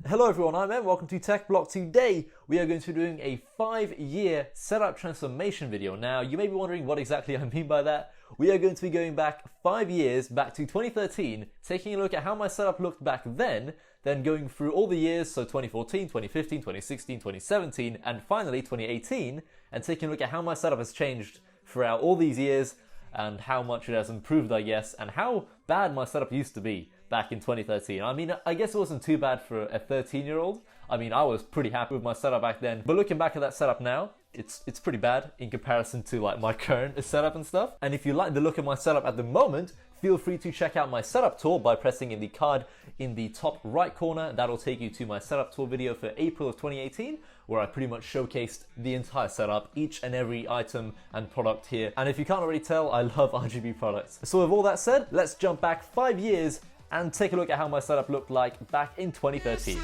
Hello everyone, I'm Em, welcome to TechBlock. Today we are going to be doing a 5-year setup transformation video. Now you may be wondering what exactly I mean by that. We are going to be going back 5 years, back to 2013, taking a look at how my setup looked back then going through all the years, so 2014, 2015, 2016, 2017, and finally 2018, and taking a look at how my setup has changed throughout all these years, and how much it has improved, I guess, and how bad my setup used to be back in 2013. I mean, I guess it wasn't too bad for a 13-year-old. I mean, I was pretty happy with my setup back then, but looking back at that setup now, it's pretty bad in comparison to like my current setup and stuff. And if you like the look of my setup at the moment, feel free to check out my setup tour by pressing in the card in the top right corner. That'll take you to my setup tour video for April of 2018, where I pretty much showcased the entire setup, each and every item and product here. And if you can't already tell, I love RGB products. So with all that said, let's jump back 5 years and take a look at how my setup looked like back in 2013.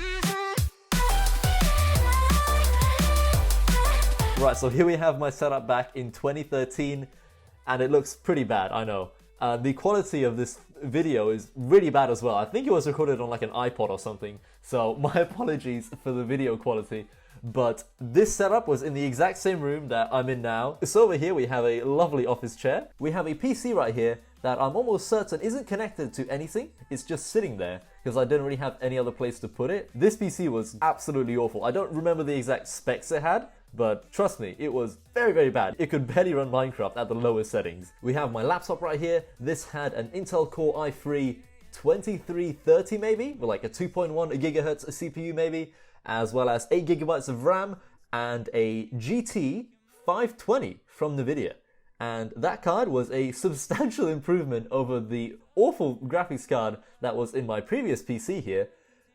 Right, so here we have my setup back in 2013, and it looks pretty bad, I know. The quality of this video is really bad as well. I think it was recorded on like an iPod or something, so my apologies for the video quality. But this setup was in the exact same room that I'm in now. So over here we have a lovely office chair. We have a PC right here that I'm almost certain isn't connected to anything. It's just sitting there because I didn't really have any other place to put it. This PC was absolutely awful. I don't remember the exact specs it had, but trust me, it was very, very bad. It could barely run Minecraft at the lowest settings. We have my laptop right here. This had an Intel Core i3 2330 maybe, with like a 2.1 gigahertz CPU maybe, as well as 8 gigabytes of RAM and a GT 520 from NVIDIA. And that card was a substantial improvement over the awful graphics card that was in my previous PC here,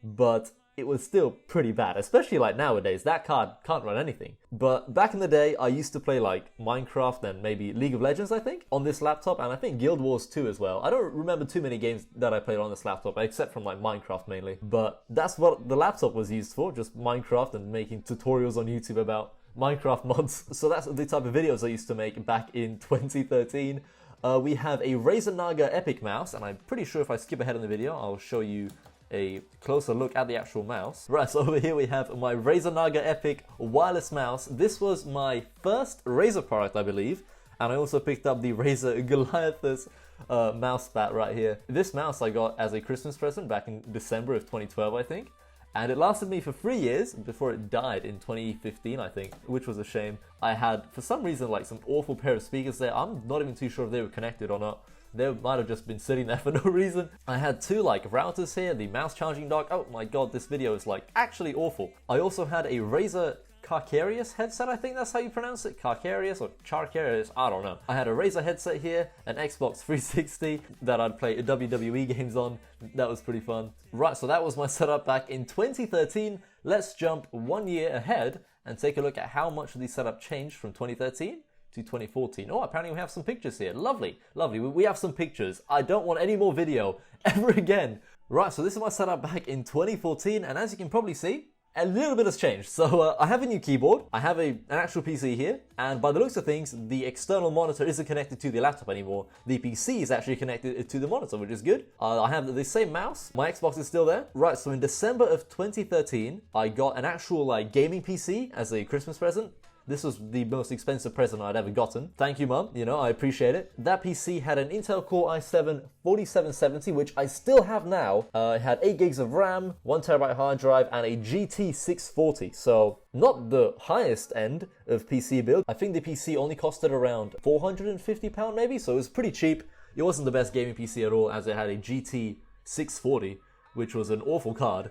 but it was still pretty bad, especially like nowadays. That card can't run anything. But back in the day, I used to play like Minecraft and maybe League of Legends, I think, on this laptop, and I think Guild Wars 2 as well. I don't remember too many games that I played on this laptop, except from like Minecraft mainly. But that's what the laptop was used for, just Minecraft and making tutorials on YouTube about Minecraft mods. So that's the type of videos I used to make back in 2013. We have a Razer Naga Epic mouse, and I'm pretty sure if I skip ahead in the video, I'll show you a closer look at the actual mouse. Right, so over here we have my Razer Naga Epic wireless mouse. This was my first Razer product, I believe, and I also picked up the Razer Goliathus mouse pad right here. This mouse I got as a Christmas present back in December of 2012, I think. And it lasted me for 3 years before it died in 2015, I think, which was a shame. I had, for some reason, like some awful pair of speakers there. I'm not even too sure if they were connected or not. They might have just been sitting there for no reason. I had two like routers here, the mouse charging dock. Oh my god, this video is like actually awful. I also had a Razer Carcarius headset, I think that's how you pronounce it, Carcarius or Charcarius, I don't know. I had a Razer headset here, an Xbox 360 that I'd play WWE games on. That was pretty fun. Right, so that was my setup back in 2013. Let's jump 1 year ahead and take a look at how much the setup changed from 2013 to 2014. Oh, apparently we have some pictures here. Lovely, lovely. We have some pictures. I don't want any more video ever again. Right, so this is my setup back in 2014, and as you can probably see, a little bit has changed. So I have a new keyboard, I have an actual PC here, and by the looks of things, the external monitor isn't connected to the laptop anymore. The PC is actually connected to the monitor, which is good. I have the same mouse, my Xbox is still there. Right, so in December of 2013, I got an actual like gaming PC as a Christmas present. This was the most expensive present I'd ever gotten. Thank you, Mum. You know, I appreciate it. That PC had an Intel Core i7 4770, which I still have now. It had 8 gigs of RAM, 1TB hard drive, and a GT 640. So, not the highest end of PC build. I think the PC only costed around £450 maybe, so it was pretty cheap. It wasn't the best gaming PC at all, as it had a GT 640, which was an awful card.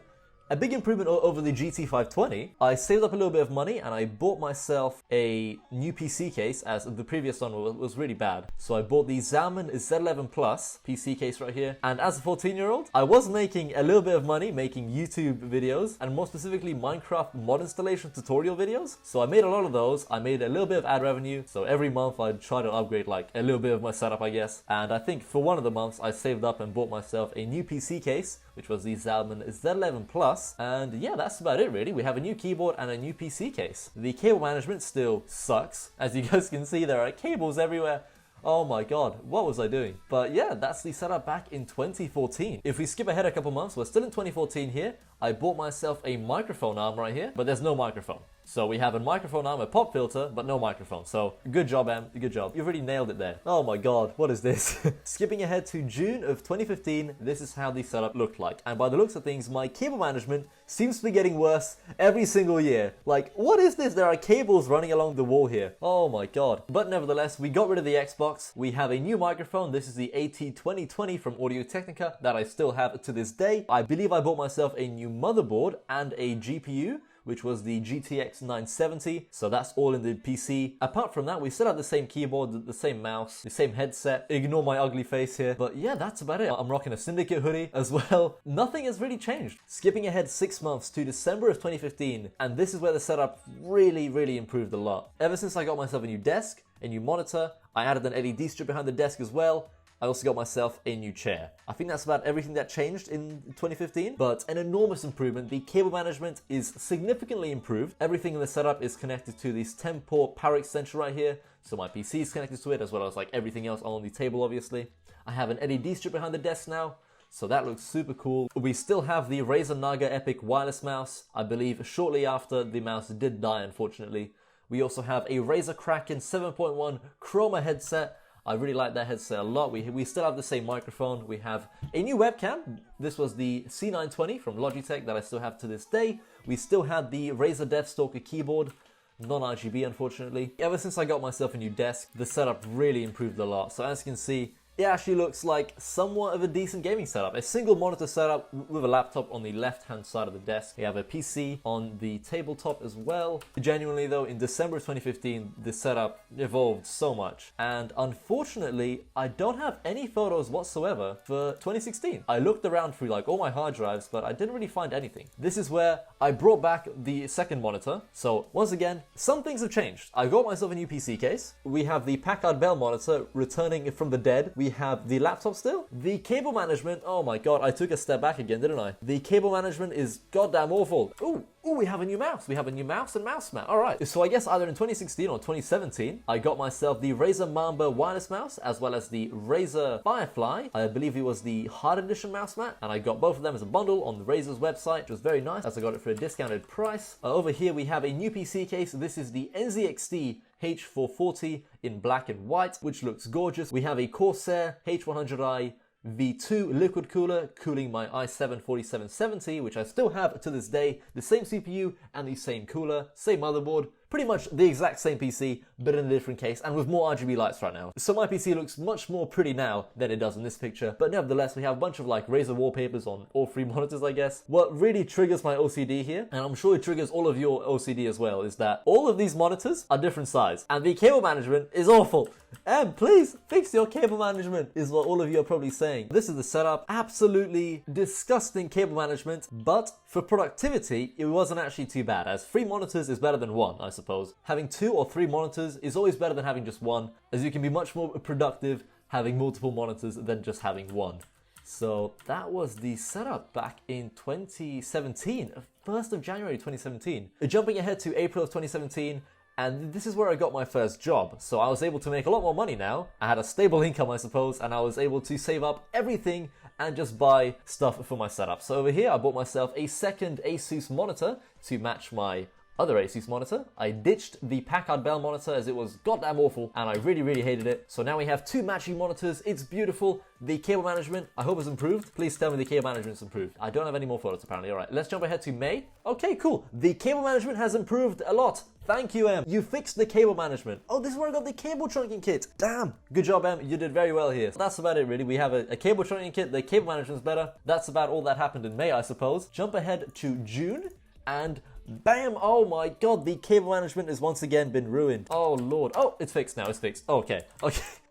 A big improvement over the GT 520, I saved up a little bit of money and I bought myself a new PC case, as the previous one was really bad. So I bought the Zalman Z11 Plus PC case right here. And as a 14-year-old, I was making a little bit of money making YouTube videos, and more specifically Minecraft mod installation tutorial videos. So I made a lot of those. I made a little bit of ad revenue. So every month I'd try to upgrade like a little bit of my setup, I guess. And I think for one of the months I saved up and bought myself a new PC case, which was the Zalman Z11 Plus. And yeah, that's about it really. We have a new keyboard and a new PC case. The cable management still sucks. As you guys can see, there are cables everywhere. Oh my god, what was I doing? But yeah, that's the setup back in 2014. If we skip ahead a couple months, we're still in 2014 here. I bought myself a microphone arm right here, but there's no microphone. So we have a microphone arm, a pop filter, but no microphone. So good job, Em. Good job. You've really nailed it there. Oh my god, what is this? Skipping ahead to June of 2015, this is how the setup looked like. And by the looks of things, my cable management seems to be getting worse every single year. Like, what is this? There are cables running along the wall here. Oh my god. But nevertheless, we got rid of the Xbox. We have a new microphone. This is the AT2020 from Audio-Technica that I still have to this day. I believe I bought myself a new motherboard and a GPU, which was the GTX 970, so that's all in the PC. Apart from that, we still have the same keyboard, the same mouse, the same headset. Ignore my ugly face here. But yeah, that's about it. I'm rocking a Syndicate hoodie as well. Nothing has really changed. Skipping ahead 6 months to December of 2015, and this is where the setup really improved a lot. Ever since I got myself a new desk, a new monitor, I added an LED strip behind the desk as well. I also got myself a new chair. I think that's about everything that changed in 2015, but an enormous improvement. The cable management is significantly improved. Everything in the setup is connected to this 10-port power extension right here, so my PC is connected to it, as well as like everything else on the table, obviously. I have an LED strip behind the desk now, so that looks super cool. We still have the Razer Naga Epic wireless mouse. I believe shortly after the mouse did die, unfortunately. We also have a Razer Kraken 7.1 Chroma headset. I really like that headset a lot. We still have the same microphone. We have a new webcam. This was the C920 from Logitech that I still have to this day. We still had the Razer Deathstalker keyboard, non-RGB unfortunately. Ever since I got myself a new desk, the setup really improved a lot. So as you can see, it actually looks like somewhat of a decent gaming setup. A single monitor setup with a laptop on the left-hand side of the desk. We have a PC on the tabletop as well. Genuinely though, in December of 2015, the setup evolved so much. And unfortunately, I don't have any photos whatsoever for 2016. I looked around through like all my hard drives, but I didn't really find anything. This is where I brought back the second monitor. So once again, some things have changed. I got myself a new PC case. We have the Packard Bell monitor returning from the dead. We have the laptop still. The cable management, oh my god, I took a step back again, didn't I? The cable management is goddamn awful. Ooh, we have a new mouse. We have a new mouse and mouse mat. All right. So I guess either in 2016 or 2017, I got myself the Razer Mamba wireless mouse, as well as the Razer Firefly. I believe it was the hard edition mouse mat, and I got both of them as a bundle on the Razer's website, which was very nice, as I got it for a discounted price. Over here, we have a new PC case. This is the NZXT H440 in black and white, which looks gorgeous. We have a Corsair H100i V2 liquid cooler cooling my i7-4770, which I still have to this day. The same CPU and the same cooler, same motherboard, pretty much the exact same PC, but in a different case and with more RGB lights right now. So my PC looks much more pretty now than it does in this picture, but nevertheless we have a bunch of like Razer wallpapers on all three monitors, I guess. What really triggers my OCD here, and I'm sure it triggers all of your OCD as well, is that all of these monitors are different size and the cable management is awful. And please fix your cable management is what all of you are probably saying. This is the setup. Absolutely disgusting cable management, but for productivity, it wasn't actually too bad, as 3 monitors is better than 1, I suppose. Having 2 or 3 monitors is always better than having just 1, as you can be much more productive having multiple monitors than just having 1. So that was the setup back in 2017, 1st of January 2017. Jumping ahead to April of 2017, and this is where I got my first job. So I was able to make a lot more money now. I had a stable income, I suppose, and I was able to save up everything and just buy stuff for my setup. So over here, I bought myself a second Asus monitor to match my other Asus monitor. I ditched the Packard Bell monitor as it was goddamn awful and I really hated it. So now we have 2 matching monitors. It's beautiful. The cable management, I hope, is improved. Please tell me the cable management's improved. I don't have any more photos apparently. All right, let's jump ahead to May. Okay, cool. The cable management has improved a lot. Thank you, Em. You fixed the cable management. Oh, this is where I got the cable trunking kit. Damn. Good job, Em. You did very well here. So that's about it, really. We have a cable trunking kit. The cable management's better. That's about all that happened in May, I suppose. Jump ahead to June and bam! Oh my god, the cable management has once again been ruined. Oh lord. Oh, it's fixed now, it's fixed. Okay.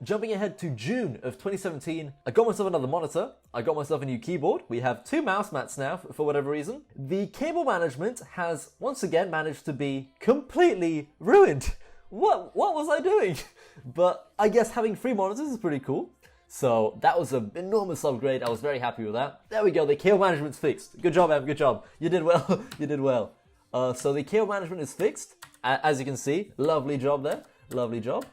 Jumping ahead to June of 2017, I got myself another monitor. I got myself a new keyboard. We have 2 mouse mats now, for whatever reason. The cable management has once again managed to be completely ruined. What was I doing? But I guess having 3 monitors is pretty cool. So that was an enormous upgrade. I was very happy with that. There we go, the cable management's fixed. Good job, Em, good job. You did well, you did well. So the cable management is fixed, as you can see. Lovely job there, lovely job.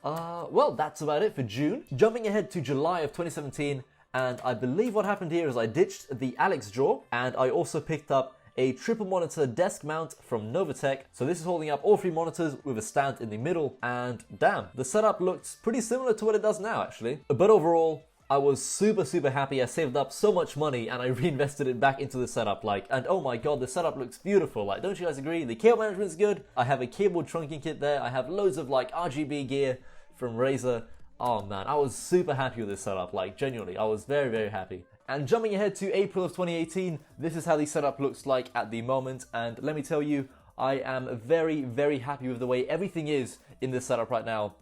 Well, that's about it for June. Jumping ahead to July of 2017, and I believe what happened here is I ditched the Alex drawer, and I also picked up a triple monitor desk mount from Novatech. So this is holding up all 3 monitors with a stand in the middle, and damn, the setup looks pretty similar to what it does now actually. But overall, I was super happy. I saved up so much money and I reinvested it back into the setup, and oh my god, the setup looks beautiful. Don't you guys agree? The cable management is good. I have a cable trunking kit there. I have loads of RGB gear from Razer. Oh man, I was super happy with this setup. Genuinely, I was very happy. And jumping ahead to April of 2018, this is how the setup looks like at the moment. And let me tell you, I am very happy with the way everything is in this setup right now.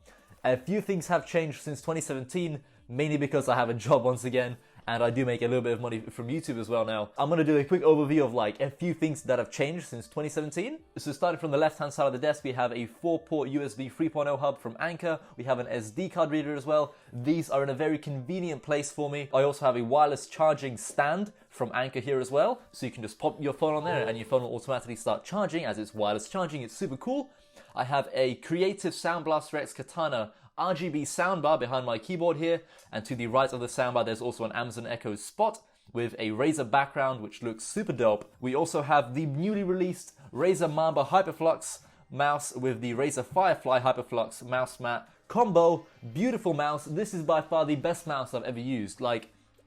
A few things have changed since 2017, mainly because I have a job once again, and I do make a little bit of money from YouTube as well now. I'm going to do a quick overview of a few things that have changed since 2017. So starting from the left hand side of the desk, we have a 4-port USB 3.0 hub from Anker. We have an SD card reader as well. These are in a very convenient place for me. I also have a wireless charging stand from Anker here as well. So you can just pop your phone on there and your phone will automatically start charging as it's wireless charging. It's super cool. I have a Creative Sound Blaster X Katana RGB soundbar behind my keyboard here, and to the right of the soundbar there's also an Amazon Echo Spot with a Razer background which looks super dope. We also have the newly released Razer Mamba Hyperflux mouse with the Razer Firefly Hyperflux mouse mat combo. Beautiful mouse. This is by far the best mouse I've ever used.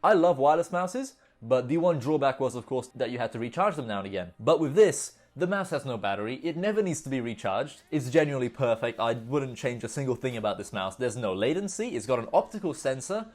I love wireless mouses, but the one drawback was of course that you had to recharge them now and again. But with this, the mouse has no battery, it never needs to be recharged, it's genuinely perfect. I wouldn't change a single thing about this mouse. There's no latency, it's got an optical sensor.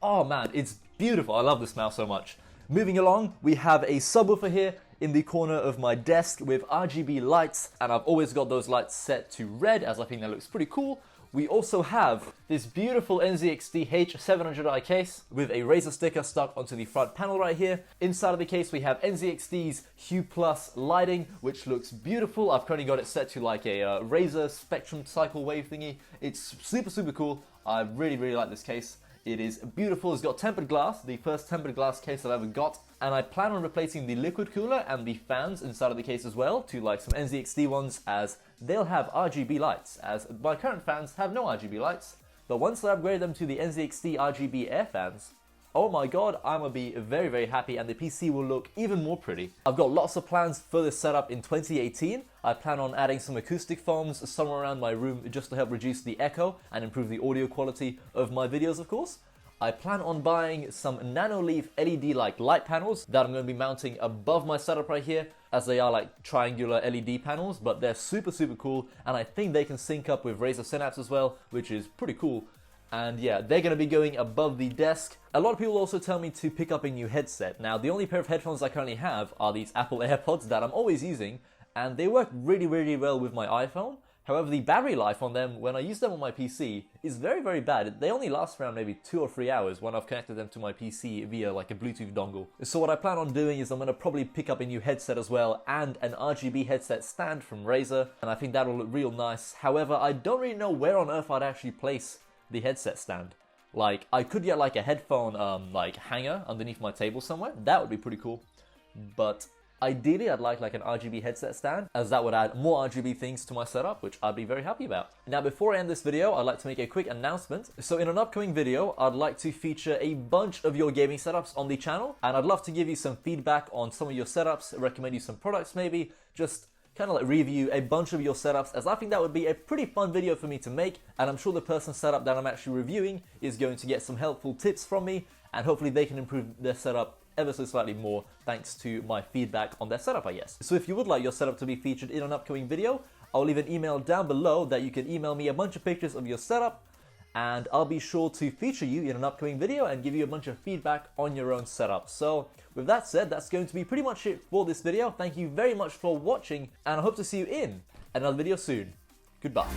Oh man, it's beautiful, I love this mouse so much. Moving along, we have a subwoofer here in the corner of my desk with RGB lights, and I've always got those lights set to red as I think that looks pretty cool. We also have this beautiful NZXT H700i case with a Razer sticker stuck onto the front panel right here. Inside of the case we have NZXT's Hue Plus lighting, which looks beautiful. I've currently got it set to a Razer Spectrum Cycle Wave thingy. It's super cool. I really like this case. It is beautiful. It's got tempered glass, the first tempered glass case I've ever got, and I plan on replacing the liquid cooler and the fans inside of the case as well to some NZXT ones, as they'll have RGB lights, as my current fans have no RGB lights. But once I upgrade them to the NZXT RGB air fans, oh my god, I'm gonna be very happy and the PC will look even more pretty. I've got lots of plans for this setup in 2018. I plan on adding some acoustic foams somewhere around my room just to help reduce the echo and improve the audio quality of my videos, of course. I plan on buying some nanoleaf LED light panels that I'm going to be mounting above my setup right here, as they are triangular LED panels, but they're super cool, and I think they can sync up with Razer Synapse as well, which is pretty cool. And yeah, they're going to be going above the desk. A lot of people also tell me to pick up a new headset. Now, the only pair of headphones I currently have are these Apple AirPods that I'm always using, and they work really well with my iPhone. However, the battery life on them, when I use them on my PC, is very bad. They only last around maybe 2 or 3 hours when I've connected them to my PC via a Bluetooth dongle. So what I plan on doing is I'm going to probably pick up a new headset as well, and an RGB headset stand from Razer, and I think that'll look real nice. However, I don't really know where on earth I'd actually place the headset stand. I could get a headphone hanger underneath my table somewhere. That would be pretty cool. But ideally, I'd like an RGB headset stand, as that would add more RGB things to my setup, which I'd be very happy about. Now, before I end this video, I'd like to make a quick announcement. So in an upcoming video, I'd like to feature a bunch of your gaming setups on the channel, and I'd love to give you some feedback on some of your setups, recommend you some products maybe, just kind of review a bunch of your setups, as I think that would be a pretty fun video for me to make, and I'm sure the person's setup that I'm actually reviewing is going to get some helpful tips from me, and hopefully they can improve their setup ever so slightly more thanks to my feedback on their setup, I guess. So if you would like your setup to be featured in an upcoming video, I'll leave an email down below that you can email me a bunch of pictures of your setup, and I'll be sure to feature you in an upcoming video and give you a bunch of feedback on your own setup. So with that said, that's going to be pretty much it for this video. Thank you very much for watching, and I hope to see you in another video soon. Goodbye.